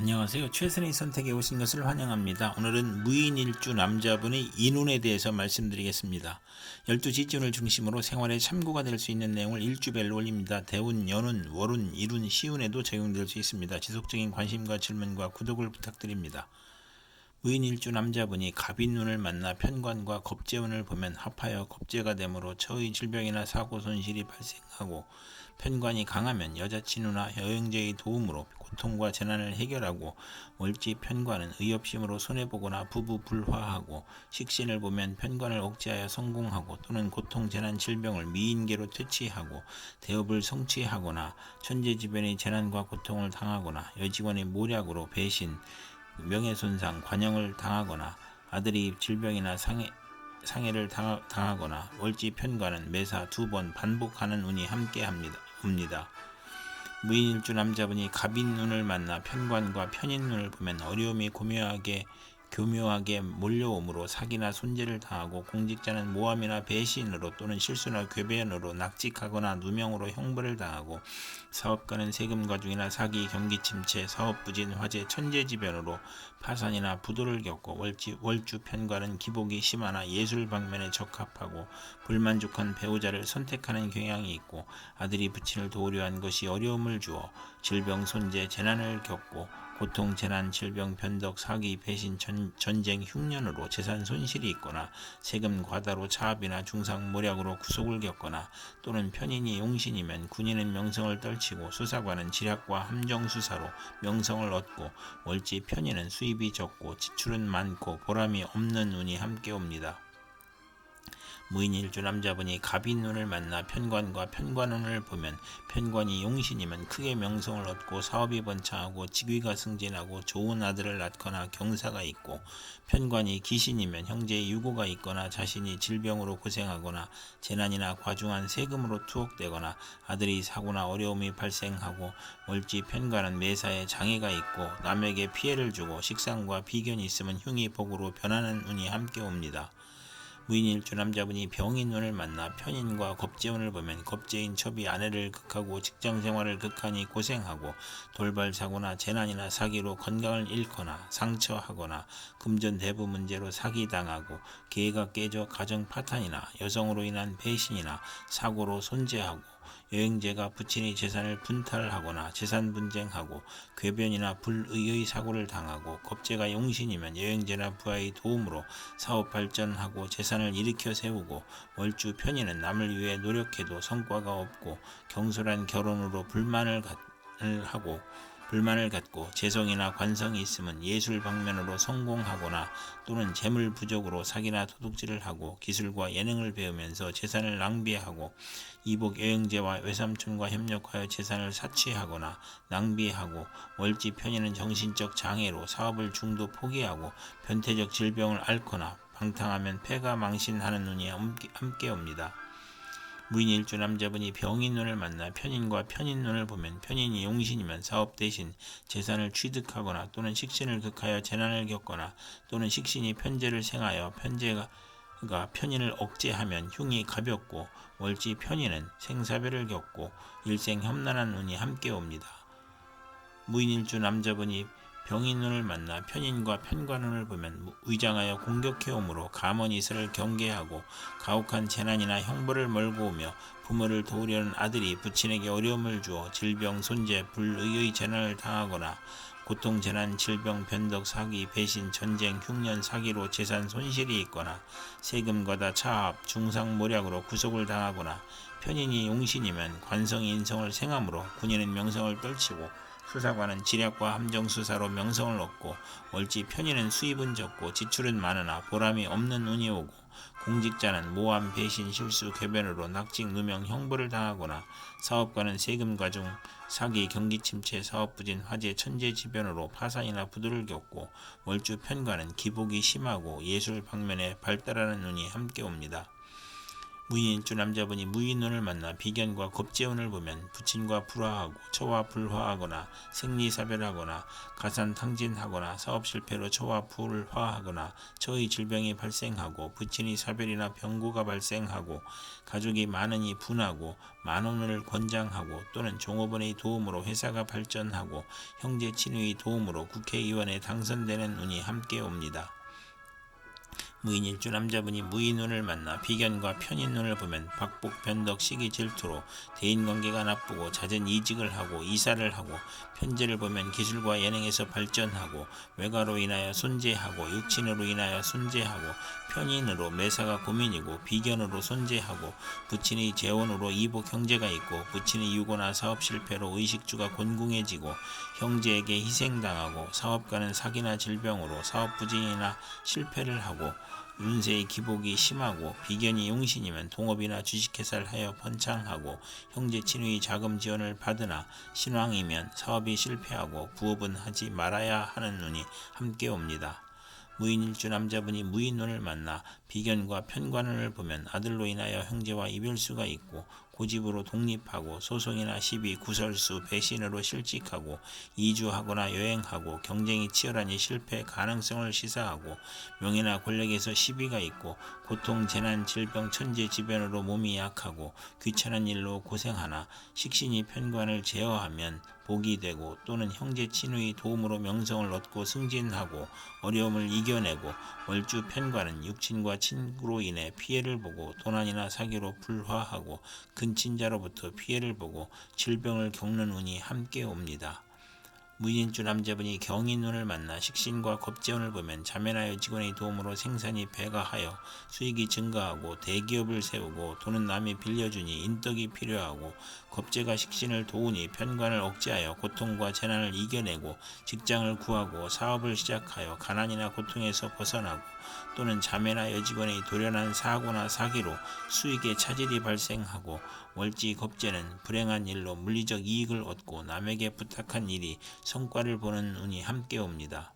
안녕하세요. 최선의 선택에 오신 것을 환영합니다. 오늘은 무인일주 남자분의 인운에 대해서 말씀드리겠습니다. 12지존을 중심으로 생활에 참고가 될 수 있는 내용을 일주별로 올립니다. 대운, 연운, 월운, 일운, 시운에도 적용될 수 있습니다. 지속적인 관심과 질문과 구독을 부탁드립니다. 무인일주 남자분이 갑인운을 만나 편관과 겁재운을 보면 합하여 겁재가 되므로 처의 질병이나 사고 손실이 발생하고, 편관이 강하면 여자친구나 여행자의 도움으로 고통과 재난을 해결하고, 월지 편관은 의협심으로 손해보거나 부부 불화하고, 식신을 보면 편관을 억제하여 성공하고 또는 고통 재난 질병을 미인계로 퇴치하고 대업을 성취하거나, 천재지변의 재난과 고통을 당하거나 여직원의 모략으로 배신, 명예손상, 관영을 당하거나 아들이 질병이나 상해를 당하거나, 월지 편관은 매사 2번 반복하는 운이 함께합니다. 무인일주 남자분이 갑인운을 만나 편관과 편인운을 보면 어려움이 교묘하게 몰려오므로 사기나 손재를 당하고, 공직자는 모함이나 배신으로 또는 실수나 궤변으로 낙직하거나 누명으로 형벌을 당하고, 사업가는 세금 과중이나 사기, 경기 침체, 사업 부진, 화재, 천재지변으로 파산이나 부도를 겪고, 월주 편관은 기복이 심하나 예술 방면에 적합하고 불만족한 배우자를 선택하는 경향이 있고, 아들이 부친을 도우려 한 것이 어려움을 주어 질병, 손재, 재난을 겪고, 고통, 재난, 질병, 변덕, 사기, 배신, 전쟁, 흉년으로 재산 손실이 있거나, 세금 과다로 차압이나 중상 모략으로 구속을 겪거나, 또는 편인이 용신이면 군인은 명성을 떨치고 수사관은 지략과 함정수사로 명성을 얻고, 월지 편인은 수입이 적고 지출은 많고 보람이 없는 운이 함께 옵니다. 무인일주 남자분이 갑인운을 만나 편관과 편관운을 보면, 편관이 용신이면 크게 명성을 얻고 사업이 번창하고 직위가 승진하고 좋은 아들을 낳거나 경사가 있고, 편관이 기신이면 형제의 유고가 있거나 자신이 질병으로 고생하거나 재난이나 과중한 세금으로 투옥되거나 아들이 사고나 어려움이 발생하고, 월지 편관은 매사에 장애가 있고 남에게 피해를 주고 식상과 비견이 있으면 흉이 복으로 변하는 운이 함께 옵니다. 무인일주 남자분이 병인운을 만나 편인과 겁재운을 보면, 겁재인 첩이 아내를 극하고 직장생활을 극하니 고생하고, 돌발사고나 재난이나 사기로 건강을 잃거나 상처하거나 금전대부 문제로 사기당하고, 계가 깨져 가정 파탄이나 여성으로 인한 배신이나 사고로 손재하고, 여행제가 부친의 재산을 분탈하거나 재산 분쟁하고, 궤변이나 불의의 사고를 당하고, 겁재가 용신이면 여행제나 부하의 도움으로 사업 발전하고 재산을 일으켜 세우고, 월주 편인은 남을 위해 노력해도 성과가 없고 경솔한 결혼으로 불만을 갖고 재성이나 관성이 있으면 예술 방면으로 성공하거나, 또는 재물 부족으로 사기나 도둑질을 하고 기술과 예능을 배우면서 재산을 낭비하고, 이복 여행제와 외삼촌과 협력하여 재산을 사취하거나 낭비하고, 월지 편인은 정신적 장애로 사업을 중도 포기하고 변태적 질병을 앓거나 방탕하면 폐가 망신하는 눈이 함께 옵니다. 무인일주 남자분이 병인운을 만나 편인과 편인운을 보면, 편인이 용신이면 사업 대신 재산을 취득하거나 또는 식신을 극하여 재난을 겪거나, 또는 식신이 편재를 생하여 편재가 편인을 억제하면 흉이 가볍고, 월지 편인은 생사별을 겪고 일생 험난한 운이 함께 옵니다. 무인일주 남자분이 병인운을 만나 편인과 편관운을 보면, 위장하여 공격해오므로 감언이설을 경계하고 가혹한 재난이나 형벌을 몰고 오며, 부모를 도우려는 아들이 부친에게 어려움을 주어 질병, 손재, 불의의 재난을 당하거나, 고통, 재난, 질병, 변덕, 사기, 배신, 전쟁, 흉년, 사기로 재산 손실이 있거나, 세금 과다, 차압, 중상 모략으로 구속을 당하거나, 편인이 용신이면 관성이 인성을 생함으로 군인은 명성을 떨치고 수사관은 지략과 함정수사로 명성을 얻고, 월지 편인은 수입은 적고 지출은 많으나 보람이 없는 운이 오고, 공직자는 모함, 배신, 실수, 궤변으로 낙직, 누명, 형벌을 당하거나, 사업가는 세금 과중, 사기, 경기 침체, 사업 부진, 화재, 천재지변으로 파산이나 부도를 겪고, 월주 편관은 기복이 심하고 예술 방면에 발달하는 운이 함께 옵니다. 무인일주 남자분이 무인운을 만나 비견과 겁재운을 보면 부친과 불화하고 처와 불화하거나 생리사별하거나 가산탕진하거나 사업실패로 처와 불화하거나 처의 질병이 발생하고 부친이 사별이나 병고가 발생하고 가족이 많으니 분하고 만원을 권장하고 또는 종업원의 도움으로 회사가 발전하고 형제 친구의 도움으로 국회의원에 당선되는 운이 함께 옵니다. 무인일주 남자분이 무인운을 만나 비견과 편인운을 보면 박복, 변덕, 시기, 질투로 대인관계가 나쁘고 잦은 이직을 하고 이사를 하고 편제를 보면 기술과 예능에서 발전하고 외가로 인하여 손재하고 육친으로 인하여 손재하고 편인으로 매사가 고민이고 비견으로 손재하고 부친의 재혼으로 이복 형제가 있고 부친의 유고나 사업 실패로 의식주가 곤궁해지고 형제에게 희생당하고 사업가는 사기나 질병으로 사업 부진이나 실패를 하고 운세의 기복이 심하고 비견이 용신이면 동업이나 주식회사를 하여 번창하고 형제 친구의 자금 지원을 받으나 신왕이면 사업이 실패하고 부업은 하지 말아야 하는 운이 함께 옵니다. 무인일주 남자분이 무인운을 만나 비견과 편관운을 보면 아들로 인하여 형제와 이별수가 있고 고집으로 독립하고 소송이나 시비, 구설수, 배신으로 실직하고 이주하거나 여행하고 경쟁이 치열하니 실패 가능성을 시사하고 명예나 권력에서 시비가 있고 고통, 재난, 질병, 천재지변으로 몸이 약하고 귀찮은 일로 고생하나 식신이 편관을 제어하면 복이 되고 또는 형제 친구의 도움으로 명성을 얻고 승진하고 어려움을 이겨내고 월주 편관은 육친과 친구로 인해 피해를 보고 도난이나 사기로 불화하고 근친자로부터 피해를 보고 질병을 겪는 운이 함께 옵니다. 무인일주 남자분이 경인운을 만나 식신과 겁재운을 보면 자매나 여직원의 도움으로 생산이 배가하여 수익이 증가하고 대기업을 세우고 돈은 남이 빌려주니 인덕이 필요하고 겁재가 식신을 도우니 편관을 억제하여 고통과 재난을 이겨내고 직장을 구하고 사업을 시작하여 가난이나 고통에서 벗어나고 또는 자매나 여직원의 돌연한 사고나 사기로 수익의 차질이 발생하고 월지 겁재는 불행한 일로 물리적 이익을 얻고 남에게 부탁한 일이 성과를 보는 운이 함께 옵니다.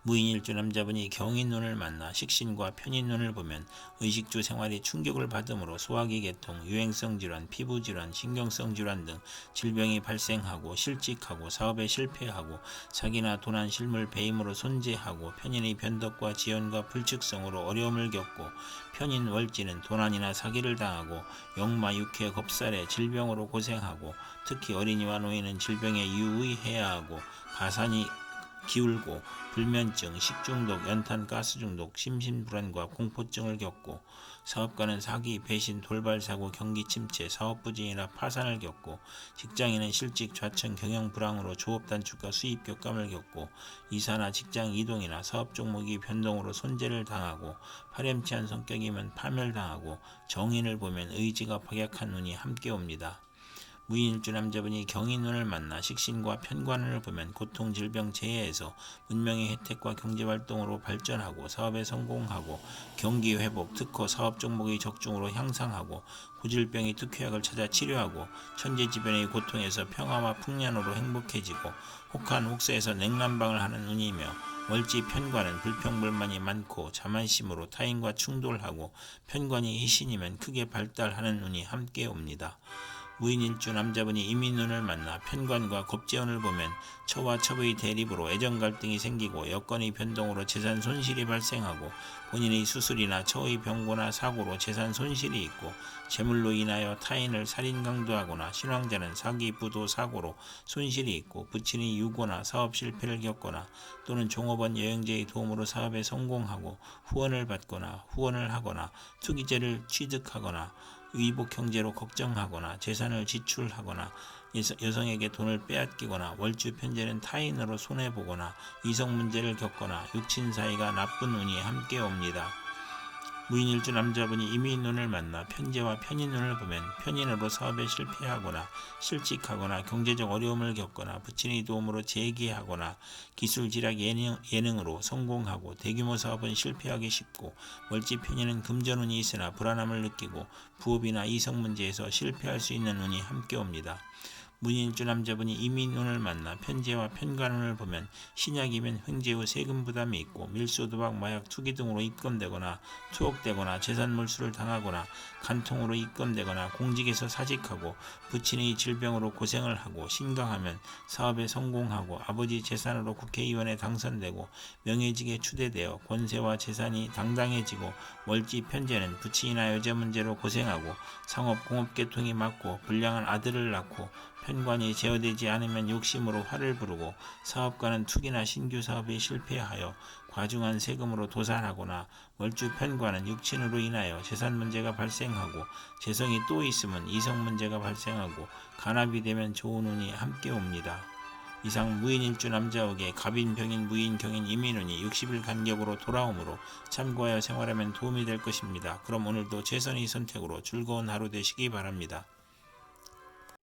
무인일주 남자분이 경인운을 만나 식신과 편인운을 보면 의식주 생활이 충격을 받음으로 소화기 계통, 유행성 질환, 피부 질환, 신경성 질환 등 질병이 발생하고 실직하고 사업에 실패하고 사기나 도난, 실물, 배임으로 손재하고 편인의 변덕과 지연과 불측성으로 어려움을 겪고 편인 월지는 도난이나 사기를 당하고 역마, 육해, 겁살에 질병으로 고생하고 특히 어린이와 노인은 질병에 유의해야 하고 가산이 기울고 불면증, 식중독, 연탄, 가스중독, 심신불안과 공포증을 겪고 사업가는 사기, 배신, 돌발사고, 경기침체, 사업부진이나 파산을 겪고 직장인은 실직, 좌천, 경영불황으로 조업단축과 수입격감을 겪고 이사나 직장 이동이나 사업 종목이 변동으로 손재를 당하고 파렴치한 성격이면 파멸당하고 정인을 보면 의지가 박약한 운이 함께 옵니다. 무인일주 남자분이 경인운을 만나 식신과 편관운을 보면 고통, 질병, 재해에서 문명의 혜택과 경제활동으로 발전하고 사업에 성공하고 경기회복, 특허, 사업 종목의 적중으로 향상하고 고질병이 특효약을 찾아 치료하고 천재지변의 고통에서 평화와 풍년으로 행복해지고 혹한 혹세에서 냉난방을 하는 운이며 월지 편관은 불평불만이 많고 자만심으로 타인과 충돌하고 편관이 희신이면 크게 발달하는 운이 함께 옵니다. 무인일주 남자분이 이민운을 만나 편관과 겁재운을 보면 처와 첩의 대립으로 애정 갈등이 생기고 여건의 변동으로 재산 손실이 발생하고 본인의 수술이나 처의 병고나 사고로 재산 손실이 있고 재물로 인하여 타인을 살인 강도하거나 신왕자는 사기, 부도, 사고로 손실이 있고 부친의 유고나 사업 실패를 겪거나 또는 종업원 여행자의 도움으로 사업에 성공하고 후원을 받거나 후원을 하거나 투기죄를 취득하거나 의복 형제로 걱정하거나 재산을 지출하거나 여성에게 돈을 빼앗기거나 월주 편제는 타인으로 손해보거나 이성 문제를 겪거나 육친 사이가 나쁜 운이 함께 옵니다. 무인일주 남자분이 이민운을 만나 편제와 편인운을 보면 편인으로 사업에 실패하거나 실직하거나 경제적 어려움을 겪거나 부친의 도움으로 재기하거나 기술, 지략, 예능으로 성공하고 대규모 사업은 실패하기 쉽고 월지 편인은 금전운이 있으나 불안함을 느끼고 부업이나 이성 문제에서 실패할 수 있는 운이 함께 옵니다. 무인일주 남자분이 이민운을 만나 편재와 편관운을 보면 신약이면 횡재 후 세금 부담이 있고 밀수, 도박, 마약, 투기 등으로 입건되거나 투옥되거나 재산 몰수를 당하거나 간통으로 입건되거나 공직에서 사직하고 부친의 질병으로 고생을 하고 신강하면 사업에 성공하고 아버지 재산으로 국회의원에 당선되고 명예직에 추대되어 권세와 재산이 당당해지고 월지 편재는 부친이나 여자 문제로 고생하고 상업 공업계통이 맞고 불량한 아들을 낳고 편관이 제어되지 않으면 욕심으로 화를 부르고 사업가는 투기나 신규 사업에 실패하여 과중한 세금으로 도산하거나 월주 편관은 육친으로 인하여 재산 문제가 발생하고 재성이 또 있으면 이성 문제가 발생하고 간합이 되면 좋은 운이 함께 옵니다. 이상 무인일주 남자옥의 갑인, 병인, 무인, 경인, 이민운이 60일 간격으로 돌아오므로 참고하여 생활하면 도움이 될 것입니다. 그럼 오늘도 최선의 선택으로 즐거운 하루 되시기 바랍니다.